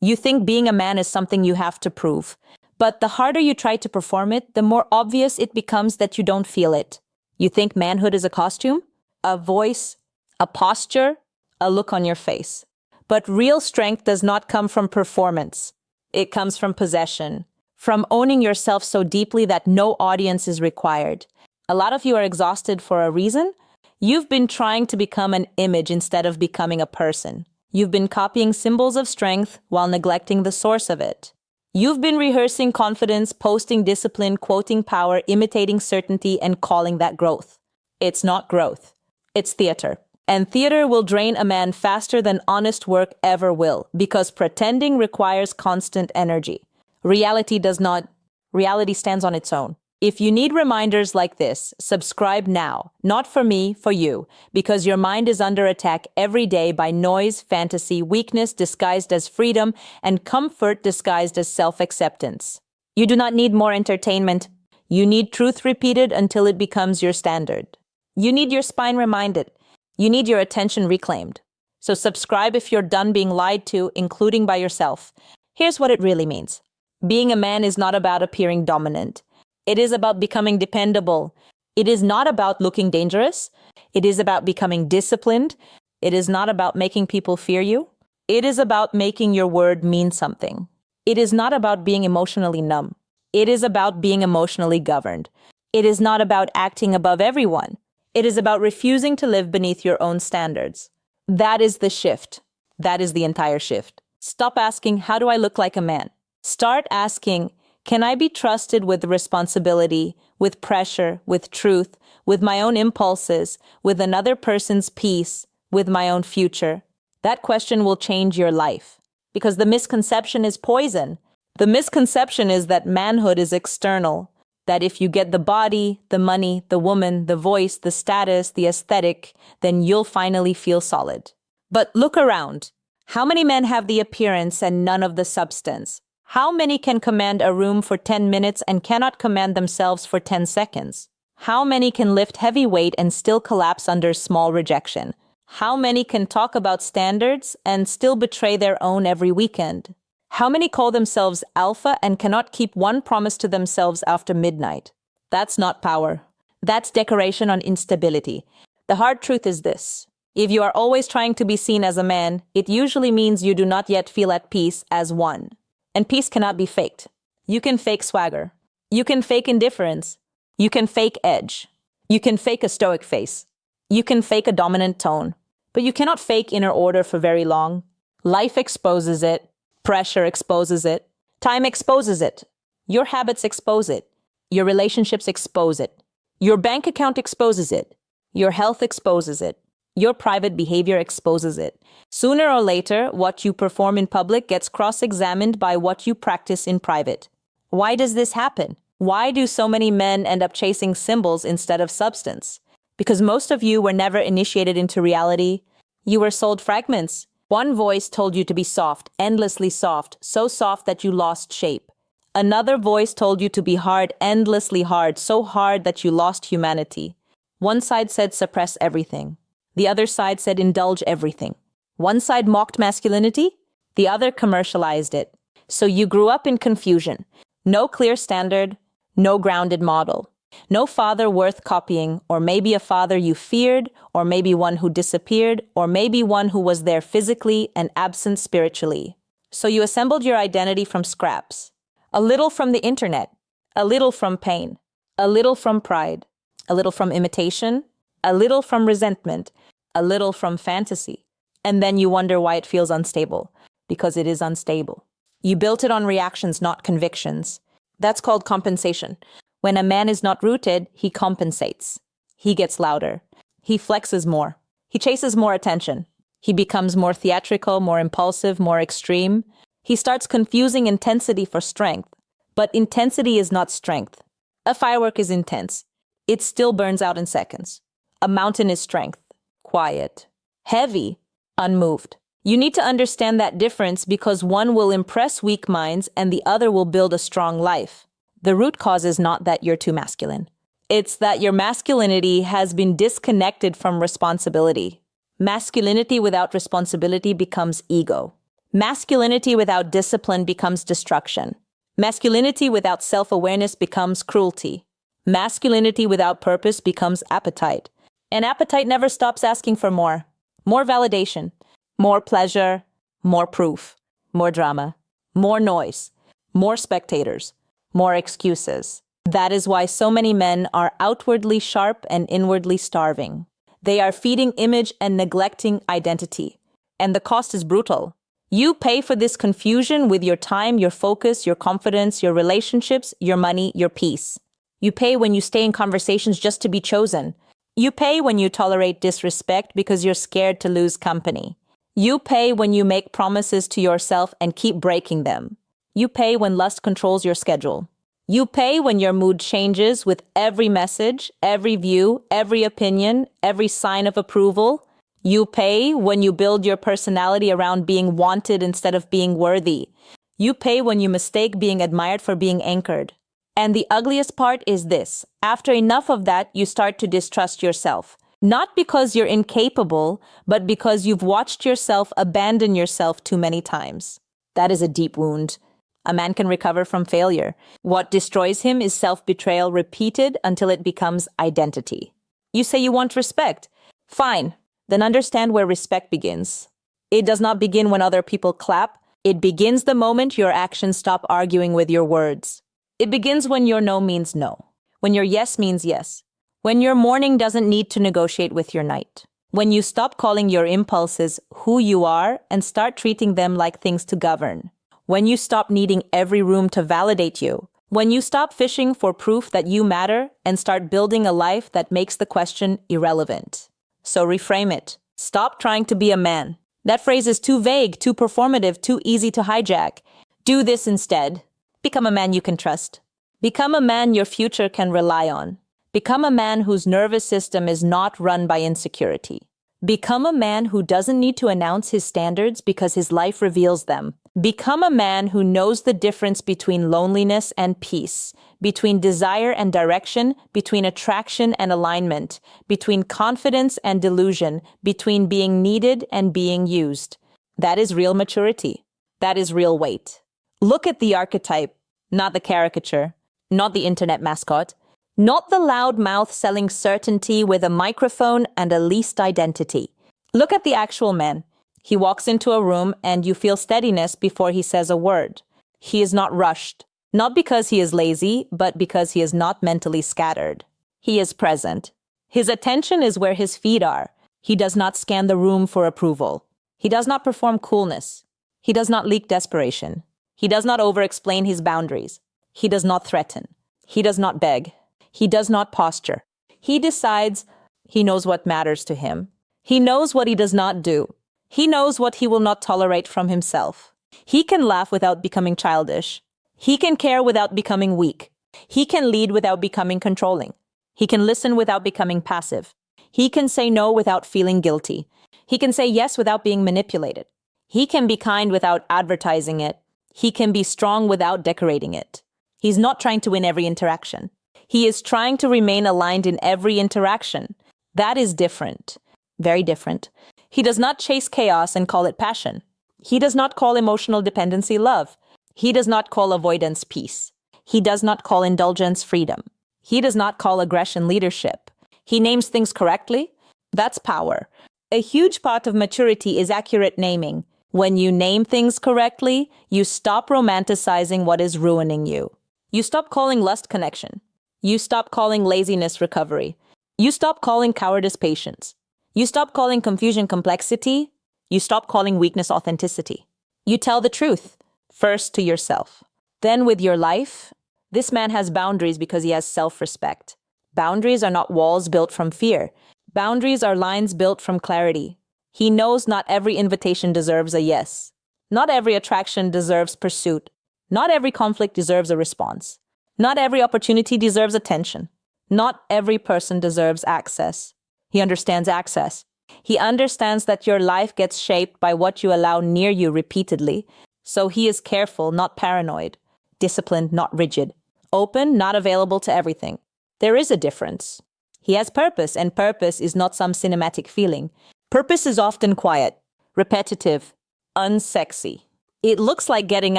You think being a man is something you have to prove. But the harder you try to perform it, the more obvious it becomes that you don't feel it. You think manhood is a costume, a voice, a posture, a look on your face. But real strength does not come from performance. It comes from possession, from owning yourself so deeply that no audience is required. A lot of you are exhausted for a reason. You've been trying to become an image instead of becoming a person. You've been copying symbols of strength while neglecting the source of it. You've been rehearsing confidence, posting discipline, quoting power, imitating certainty, and calling that growth. It's not growth. It's theater. And theater will drain a man faster than honest work ever will, because pretending requires constant energy. Reality does not. Reality stands on its own. If you need reminders like this, subscribe now. Not for me, for you, because your mind is under attack every day by noise, fantasy, weakness disguised as freedom, and comfort disguised as self-acceptance. You do not need more entertainment. You need truth repeated until it becomes your standard. You need your spine reminded. You need your attention reclaimed. So subscribe if you're done being lied to, including by yourself. Here's what it really means. Being a man is not about appearing dominant. It is about becoming dependable. It is not about looking dangerous. It is about becoming disciplined. It is not about making people fear you. It is about making your word mean something. It is not about being emotionally numb. It is about being emotionally governed. It is not about acting above everyone. It is about refusing to live beneath your own standards. That is the shift. That is the entire shift. Stop asking, how do I look like a man? Start asking, can I be trusted with responsibility, with pressure, with truth, with my own impulses, with another person's peace, with my own future? That question will change your life. Because the misconception is poison. The misconception is that manhood is external. That if you get the body, the money, the woman, the voice, the status, the aesthetic, then you'll finally feel solid. But look around. How many men have the appearance and none of the substance? How many can command a room for 10 minutes and cannot command themselves for 10 seconds? How many can lift heavy weight and still collapse under small rejection? How many can talk about standards and still betray their own every weekend? How many call themselves alpha and cannot keep one promise to themselves after midnight? That's not power. That's decoration on instability. The hard truth is this. If you are always trying to be seen as a man, it usually means you do not yet feel at peace as one. And peace cannot be faked. You can fake swagger. You can fake indifference. You can fake edge. You can fake a stoic face. You can fake a dominant tone. But you cannot fake inner order for very long. Life exposes it. Pressure exposes it. Time exposes it. Your habits expose it. Your relationships expose it. Your bank account exposes it. Your health exposes it. Your private behavior exposes it. Sooner or later, what you perform in public gets cross-examined by what you practice in private. Why does this happen? Why do so many men end up chasing symbols instead of substance? Because most of you were never initiated into reality. You were sold fragments. One voice told you to be soft, endlessly soft, so soft that you lost shape. Another voice told you to be hard, endlessly hard, so hard that you lost humanity. One side said suppress everything. The other side said indulge everything. One side mocked masculinity, the other commercialized it. So you grew up in confusion. No clear standard, no grounded model. No father worth copying, or maybe a father you feared, or maybe one who disappeared, or maybe one who was there physically and absent spiritually. So you assembled your identity from scraps. A little from the internet, a little from pain, a little from pride, a little from imitation, a little from resentment, a little from fantasy. And then you wonder why it feels unstable, because it is unstable. You built it on reactions, not convictions. That's called compensation. When a man is not rooted, he compensates. He gets louder. He flexes more. He chases more attention. He becomes more theatrical, more impulsive, more extreme. He starts confusing intensity for strength. But intensity is not strength. A firework is intense. It still burns out in seconds. A mountain is strength. Quiet. Heavy. Unmoved. You need to understand that difference because one will impress weak minds and the other will build a strong life. The root cause is not that you're too masculine. It's that your masculinity has been disconnected from responsibility. Masculinity without responsibility becomes ego. Masculinity without discipline becomes destruction. Masculinity without self-awareness becomes cruelty. Masculinity without purpose becomes appetite. And appetite never stops asking for more. More validation, more pleasure, more proof, more drama, more noise, more spectators, more excuses. That is why so many men are outwardly sharp and inwardly starving. They are feeding image and neglecting identity. And the cost is brutal. You pay for this confusion with your time, your focus, your confidence, your relationships, your money, your peace. You pay when you stay in conversations just to be chosen. You pay when you tolerate disrespect because you're scared to lose company. You pay when you make promises to yourself and keep breaking them. You pay when lust controls your schedule. You pay when your mood changes with every message, every view, every opinion, every sign of approval. You pay when you build your personality around being wanted instead of being worthy. You pay when you mistake being admired for being anchored. And the ugliest part is this. After enough of that, you start to distrust yourself. Not because you're incapable, but because you've watched yourself abandon yourself too many times. That is a deep wound. A man can recover from failure. What destroys him is self-betrayal repeated until it becomes identity. You say you want respect. Fine. Then understand where respect begins. It does not begin when other people clap. It begins the moment your actions stop arguing with your words. It begins when your no means no. When your yes means yes. When your morning doesn't need to negotiate with your night. When you stop calling your impulses who you are and start treating them like things to govern. When you stop needing every room to validate you. When you stop fishing for proof that you matter and start building a life that makes the question irrelevant. So reframe it. Stop trying to be a man. That phrase is too vague, too performative, too easy to hijack. Do this instead. Become a man you can trust. Become a man your future can rely on. Become a man whose nervous system is not run by insecurity. Become a man who doesn't need to announce his standards because his life reveals them. Become a man who knows the difference between loneliness and peace, between desire and direction, between attraction and alignment, between confidence and delusion, between being needed and being used. That is real maturity. That is real weight. Look at the archetype, not the caricature, not the internet mascot, not the loud mouth selling certainty with a microphone and a leased identity. Look at the actual man. He walks into a room and you feel steadiness before he says a word. He is not rushed, not because he is lazy, but because he is not mentally scattered. He is present. His attention is where his feet are. He does not scan the room for approval. He does not perform coolness. He does not leak desperation. He does not over-explain his boundaries. He does not threaten. He does not beg. He does not posture. He decides. He knows what matters to him. He knows what he does not do. He knows what he will not tolerate from himself. He can laugh without becoming childish. He can care without becoming weak. He can lead without becoming controlling. He can listen without becoming passive. He can say no without feeling guilty. He can say yes without being manipulated. He can be kind without advertising it. He can be strong without decorating it. He's not trying to win every interaction. He is trying to remain aligned in every interaction. That is different. Very different. He does not chase chaos and call it passion. He does not call emotional dependency love. He does not call avoidance peace. He does not call indulgence freedom. He does not call aggression leadership. He names things correctly. That's power. A huge part of maturity is accurate naming. When you name things correctly, you stop romanticizing what is ruining you. You stop calling lust connection. You stop calling laziness recovery. You stop calling cowardice patience. You stop calling confusion complexity. You stop calling weakness authenticity. You tell the truth, first to yourself. Then with your life, this man has boundaries because he has self-respect. Boundaries are not walls built from fear. Boundaries are lines built from clarity. He knows not every invitation deserves a yes. Not every attraction deserves pursuit. Not every conflict deserves a response. Not every opportunity deserves attention. Not every person deserves access. He understands access. He understands that your life gets shaped by what you allow near you repeatedly. So he is careful, not paranoid. Disciplined, not rigid. Open, not available to everything. There is a difference. He has purpose, and purpose is not some cinematic feeling. Purpose is often quiet, repetitive, unsexy. It looks like getting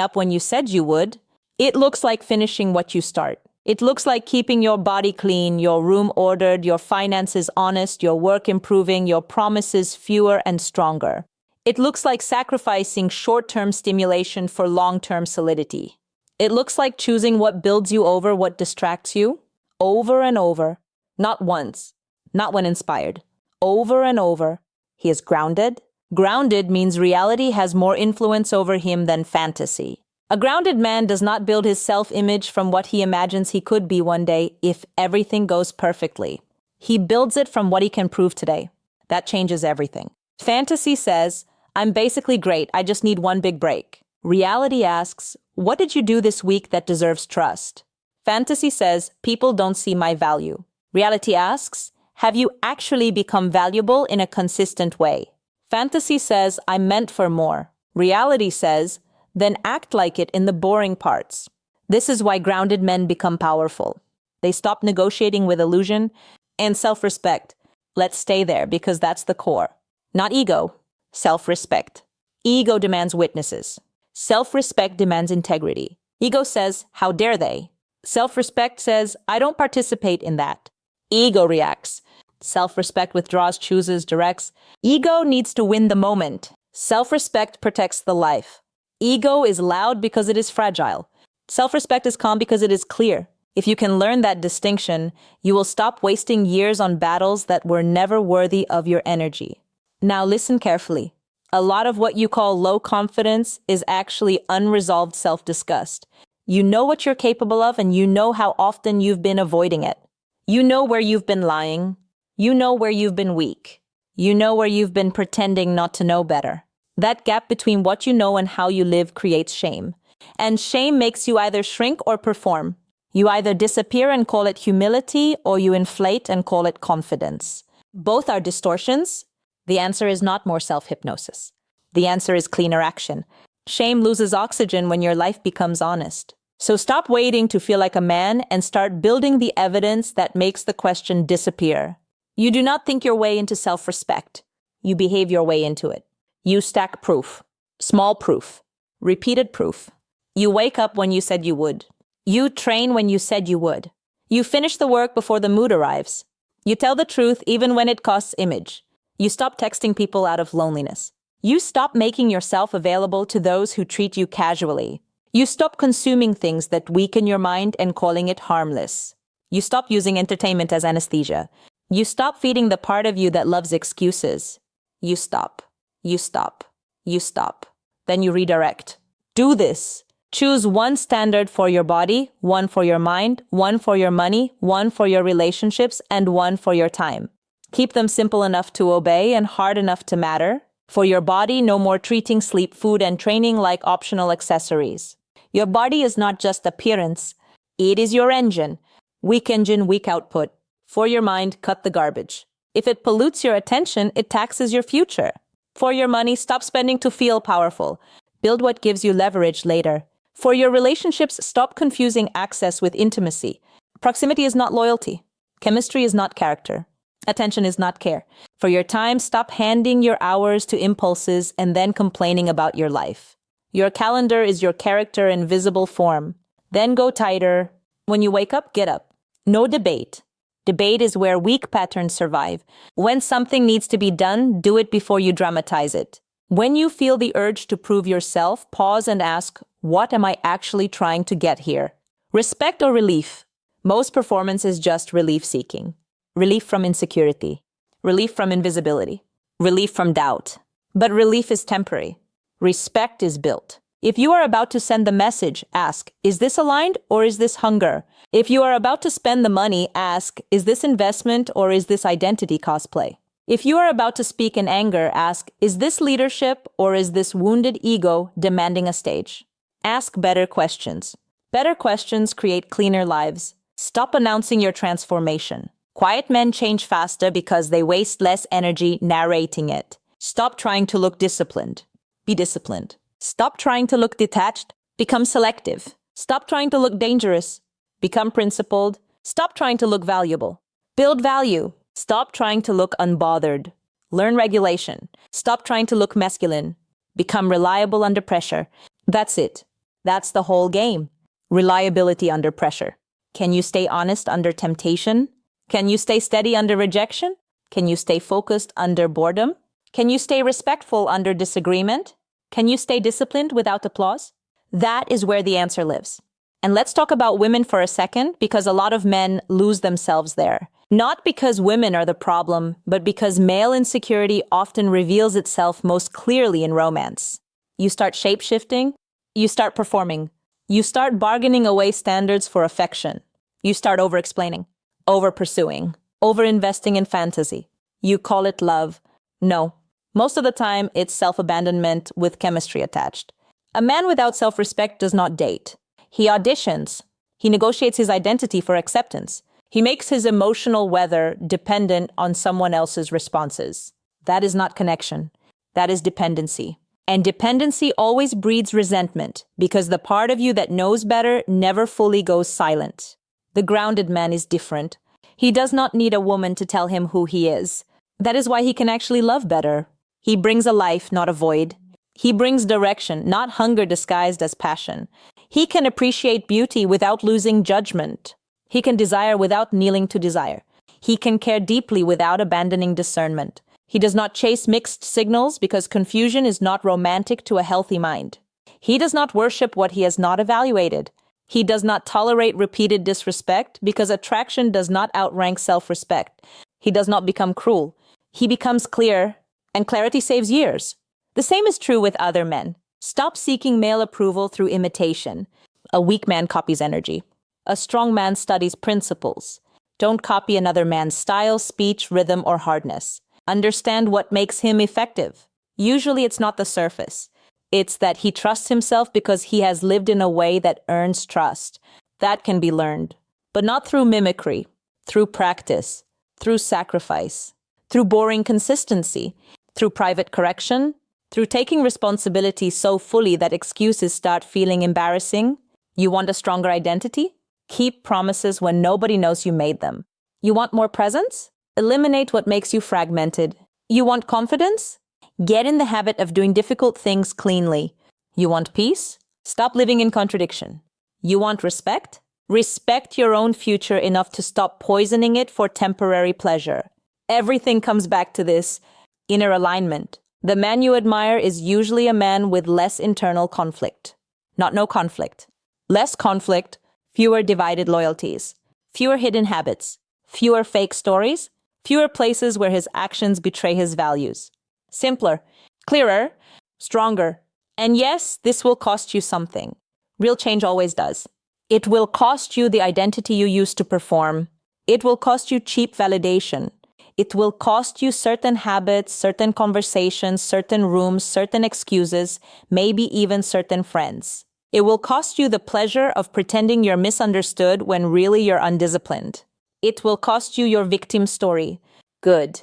up when you said you would. It looks like finishing what you start. It looks like keeping your body clean, your room ordered, your finances honest, your work improving, your promises fewer and stronger. It looks like sacrificing short-term stimulation for long-term solidity. It looks like choosing what builds you over what distracts you, over and over, not once, not when inspired, over and over. He is grounded. Grounded means reality has more influence over him than fantasy. A grounded man does not build his self-image from what he imagines he could be one day if everything goes perfectly. He builds it from what he can prove today. That changes everything. Fantasy says, I'm basically great, I just need one big break. Reality asks, what did you do this week that deserves trust? Fantasy says, people don't see my value. Reality asks, have you actually become valuable in a consistent way? Fantasy says, I'm meant for more. Reality says, then act like it in the boring parts. This is why grounded men become powerful. They stop negotiating with illusion and self-respect. Let's stay there because that's the core. Not ego, self-respect. Ego demands witnesses. Self-respect demands integrity. Ego says, how dare they? Self-respect says, I don't participate in that. Ego reacts. Self-respect withdraws, chooses, directs. Ego needs to win the moment. Self-respect protects the life. Ego is loud because it is fragile. Self-respect is calm because it is clear. If you can learn that distinction, you will stop wasting years on battles that were never worthy of your energy. Now listen carefully. A lot of what you call low confidence is actually unresolved self-disgust. You know what you're capable of and you know how often you've been avoiding it. You know where you've been lying. You know where you've been weak. You know where you've been pretending not to know better. That gap between what you know and how you live creates shame. And shame makes you either shrink or perform. You either disappear and call it humility, or you inflate and call it confidence. Both are distortions. The answer is not more self-hypnosis. The answer is cleaner action. Shame loses oxygen when your life becomes honest. So stop waiting to feel like a man and start building the evidence that makes the question disappear. You do not think your way into self-respect. You behave your way into it. You stack proof, small proof, repeated proof. You wake up when you said you would. You train when you said you would. You finish the work before the mood arrives. You tell the truth even when it costs image. You stop texting people out of loneliness. You stop making yourself available to those who treat you casually. You stop consuming things that weaken your mind and calling it harmless. You stop using entertainment as anesthesia. You stop feeding the part of you that loves excuses. You stop. You stop. You stop. Then you redirect. Do this. Choose one standard for your body, one for your mind, one for your money, one for your relationships, and one for your time. Keep them simple enough to obey and hard enough to matter. For your body, no more treating sleep, food, and training like optional accessories. Your body is not just appearance. It is your engine. Weak engine, weak output. For your mind, cut the garbage. If it pollutes your attention, it taxes your future. For your money, stop spending to feel powerful. Build what gives you leverage later. For your relationships, stop confusing access with intimacy. Proximity is not loyalty. Chemistry is not character. Attention is not care. For your time, stop handing your hours to impulses and then complaining about your life. Your calendar is your character in visible form. Then go tighter. When you wake up, get up. No debate. Debate is where weak patterns survive. When something needs to be done, do it before you dramatize it. When you feel the urge to prove yourself, pause and ask, what am I actually trying to get here? Respect or relief? Most performance is just relief seeking. Relief from insecurity. Relief from invisibility. Relief from doubt. But relief is temporary. Respect is built. If you are about to send the message, ask, is this aligned or is this hunger? If you are about to spend the money, ask, is this investment or is this identity cosplay? If you are about to speak in anger, ask, is this leadership or is this wounded ego demanding a stage? Ask better questions. Better questions create cleaner lives. Stop announcing your transformation. Quiet men change faster because they waste less energy narrating it. Stop trying to look disciplined. Be disciplined. Stop trying to look detached. Become selective. Stop trying to look dangerous. Become principled. Stop trying to look valuable. Build value. Stop trying to look unbothered. Learn regulation. Stop trying to look masculine. Become reliable under pressure. That's it. That's the whole game. Reliability under pressure. Can you stay honest under temptation? Can you stay steady under rejection? Can you stay focused under boredom? Can you stay respectful under disagreement? Can you stay disciplined without applause? That is where the answer lives. And let's talk about women for a second, because a lot of men lose themselves there. Not because women are the problem, but because male insecurity often reveals itself most clearly in romance. You start shape-shifting, you start performing, you start bargaining away standards for affection. You start over-explaining, over-pursuing, over-investing in fantasy. You call it love. No. Most of the time, it's self-abandonment with chemistry attached. A man without self-respect does not date. He auditions. He negotiates his identity for acceptance. He makes his emotional weather dependent on someone else's responses. That is not connection. That is dependency. And dependency always breeds resentment, because the part of you that knows better never fully goes silent. The grounded man is different. He does not need a woman to tell him who he is. That is why he can actually love better. He brings a life, not a void. He brings direction, not hunger disguised as passion. He can appreciate beauty without losing judgment. He can desire without kneeling to desire. He can care deeply without abandoning discernment. He does not chase mixed signals, because confusion is not romantic to a healthy mind. He does not worship what he has not evaluated. He does not tolerate repeated disrespect, because attraction does not outrank self-respect. He does not become cruel. He becomes clear, and clarity saves years. The same is true with other men. Stop seeking male approval through imitation. A weak man copies energy. A strong man studies principles. Don't copy another man's style, speech, rhythm, or hardness. Understand what makes him effective. Usually it's not the surface. It's that he trusts himself because he has lived in a way that earns trust. That can be learned, but not through mimicry, through practice, through sacrifice, through boring consistency, through private correction, through taking responsibility so fully that excuses start feeling embarrassing. You want a stronger identity? Keep promises when nobody knows you made them. You want more presence? Eliminate what makes you fragmented. You want confidence? Get in the habit of doing difficult things cleanly. You want peace? Stop living in contradiction. You want respect? Respect your own future enough to stop poisoning it for temporary pleasure. Everything comes back to this inner alignment. The man you admire is usually a man with less internal conflict. Not no conflict. Less conflict, fewer divided loyalties, fewer hidden habits, fewer fake stories, fewer places where his actions betray his values. Simpler, clearer, stronger. And yes, this will cost you something. Real change always does. It will cost you the identity you used to perform. It will cost you cheap validation. It will cost you certain habits, certain conversations, certain rooms, certain excuses, maybe even certain friends. It will cost you the pleasure of pretending you're misunderstood when really you're undisciplined. It will cost you your victim story. Good.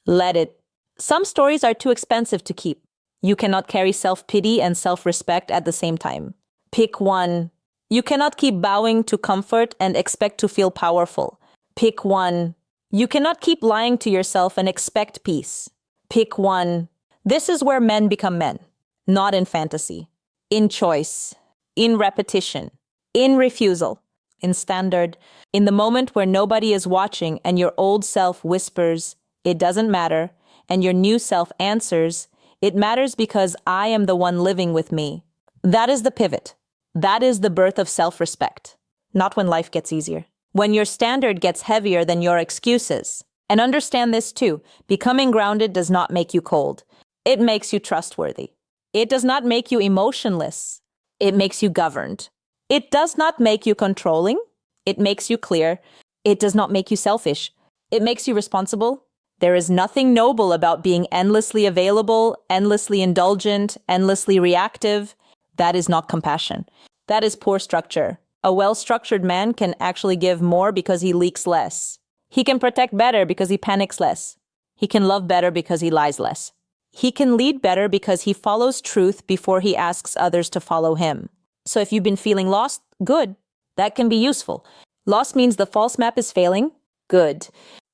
Let it. Some stories are too expensive to keep. You cannot carry self-pity and self-respect at the same time. Pick one. You cannot keep bowing to comfort and expect to feel powerful. Pick one. You cannot keep lying to yourself and expect peace. Pick one. This is where men become men. Not in fantasy. In choice. In repetition, in refusal, in standard, in the moment where nobody is watching and your old self whispers, "It doesn't matter," and your new self answers, "It matters because I am the one living with me." That is the pivot. That is the birth of self-respect. Not when life gets easier. When your standard gets heavier than your excuses. And understand this too, becoming grounded does not make you cold. It makes you trustworthy. It does not make you emotionless. It makes you governed. It does not make you controlling. It makes you clear. It does not make you selfish. It makes you responsible. There is nothing noble about being endlessly available, endlessly indulgent, endlessly reactive. That is not compassion. That is poor structure. A well-structured man can actually give more because he leaks less. He can protect better because he panics less. He can love better because he lies less. He can lead better because he follows truth before he asks others to follow him. So if you've been feeling lost, good. That can be useful. Lost means the false map is failing. Good.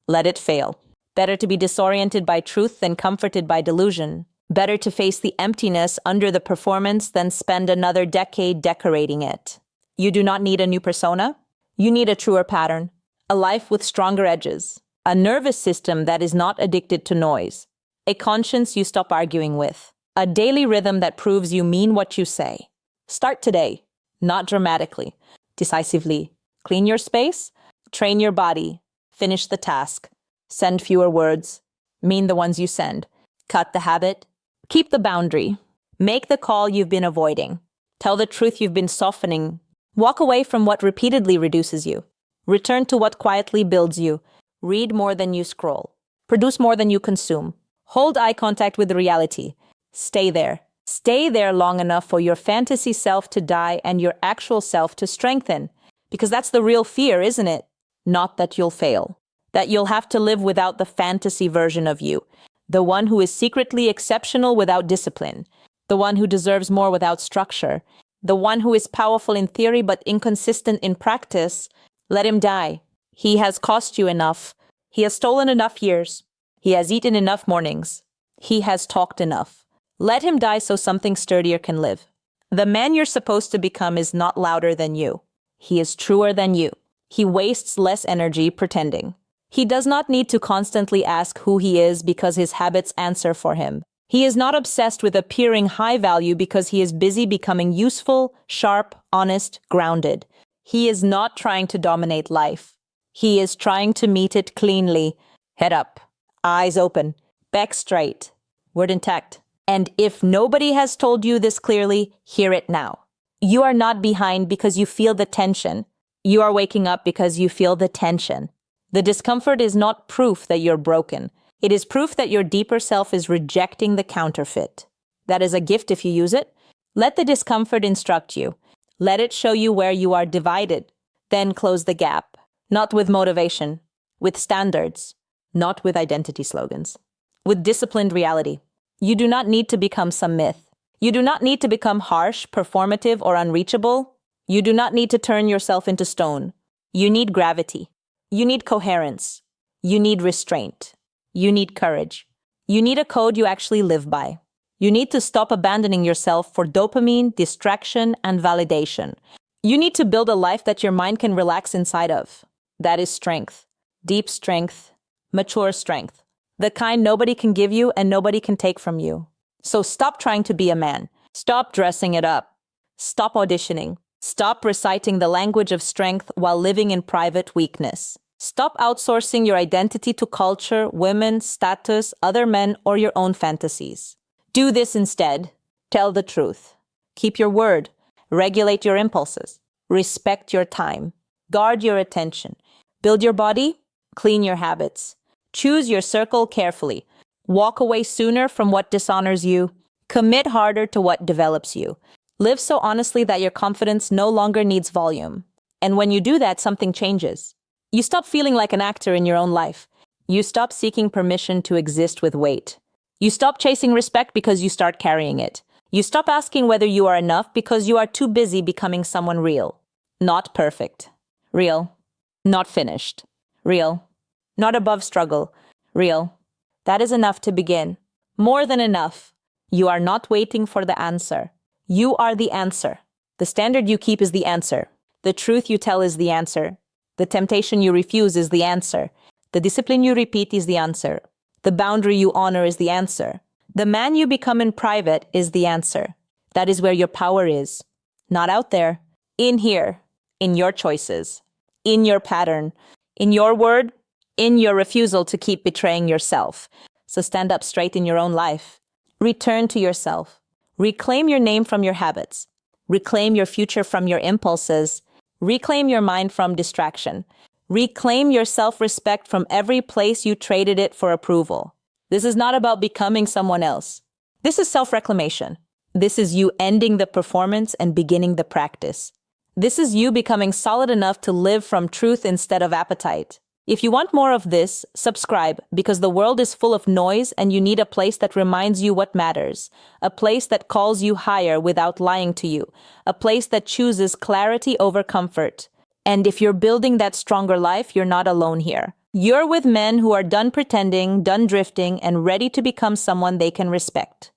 Let it fail. Better to be disoriented by truth than comforted by delusion. Better to face the emptiness under the performance than spend another decade decorating it. You do not need a new persona. You need a truer pattern, a life with stronger edges, a nervous system that is not addicted to noise, a conscience you stop arguing with, a daily rhythm that proves you mean what you say. Start today, not dramatically, decisively. Clean your space, train your body, finish the task, send fewer words, mean the ones you send, cut the habit, keep the boundary, make the call you've been avoiding, tell the truth you've been softening, walk away from what repeatedly reduces you, return to what quietly builds you, read more than you scroll, produce more than you consume, hold eye contact with reality, stay there. Stay there long enough for your fantasy self to die and your actual self to strengthen. Because that's the real fear, isn't it? Not that you'll fail. That you'll have to live without the fantasy version of you. The one who is secretly exceptional without discipline. The one who deserves more without structure. The one who is powerful in theory but inconsistent in practice. Let him die. He has cost you enough. He has stolen enough years. He has eaten enough mornings. He has talked enough. Let him die so something sturdier can live. The man you're supposed to become is not louder than you. He is truer than you. He wastes less energy pretending. He does not need to constantly ask who he is because his habits answer for him. He is not obsessed with appearing high value because he is busy becoming useful, sharp, honest, grounded. He is not trying to dominate life. He is trying to meet it cleanly. Head up, eyes open, back straight, word intact. And if nobody has told you this clearly, hear it now. You are not behind because you feel the tension. You are waking up because you feel the tension. The discomfort is not proof that you're broken. It is proof that your deeper self is rejecting the counterfeit. That is a gift if you use it. Let the discomfort instruct you. Let it show you where you are divided. Then close the gap. Not with motivation, with standards, not with identity slogans, with disciplined reality. You do not need to become some myth. You do not need to become harsh, performative, or unreachable. You do not need to turn yourself into stone. You need gravity. You need coherence. You need restraint. You need courage. You need a code you actually live by. You need to stop abandoning yourself for dopamine, distraction, and validation. You need to build a life that your mind can relax inside of. That is strength. Deep strength. Mature strength. The kind nobody can give you and nobody can take from you. So stop trying to be a man. Stop dressing it up. Stop auditioning. Stop reciting the language of strength while living in private weakness. Stop outsourcing your identity to culture, women, status, other men, or your own fantasies. Do this instead. Tell the truth. Keep your word. Regulate your impulses. Respect your time. Guard your attention. Build your body. Clean your habits. Choose your circle carefully. Walk away sooner from what dishonors you. Commit harder to what develops you. Live so honestly that your confidence no longer needs volume. And when you do that, something changes. You stop feeling like an actor in your own life. You stop seeking permission to exist with weight. You stop chasing respect because you start carrying it. You stop asking whether you are enough because you are too busy becoming someone real. Not perfect. Real. Not finished. Real. Not above struggle. Real. That is enough to begin. More than enough. You are not waiting for the answer. You are the answer. The standard you keep is the answer. The truth you tell is the answer. The temptation you refuse is the answer. The discipline you repeat is the answer. The boundary you honor is the answer. The man you become in private is the answer. That is where your power is. Not out there. In here. In your choices. In your pattern. In your word. In your refusal to keep betraying yourself. So stand up straight in your own life. Return to yourself. Reclaim your name from your habits. Reclaim your future from your impulses. Reclaim your mind from distraction. Reclaim your self-respect from every place you traded it for approval. This is not about becoming someone else. This is self-reclamation. This is you ending the performance and beginning the practice. This is you becoming solid enough to live from truth instead of appetite. If you want more of this, subscribe, because the world is full of noise and you need a place that reminds you what matters. A place that calls you higher without lying to you. A place that chooses clarity over comfort. And if you're building that stronger life, you're not alone here. You're with men who are done pretending, done drifting, and ready to become someone they can respect.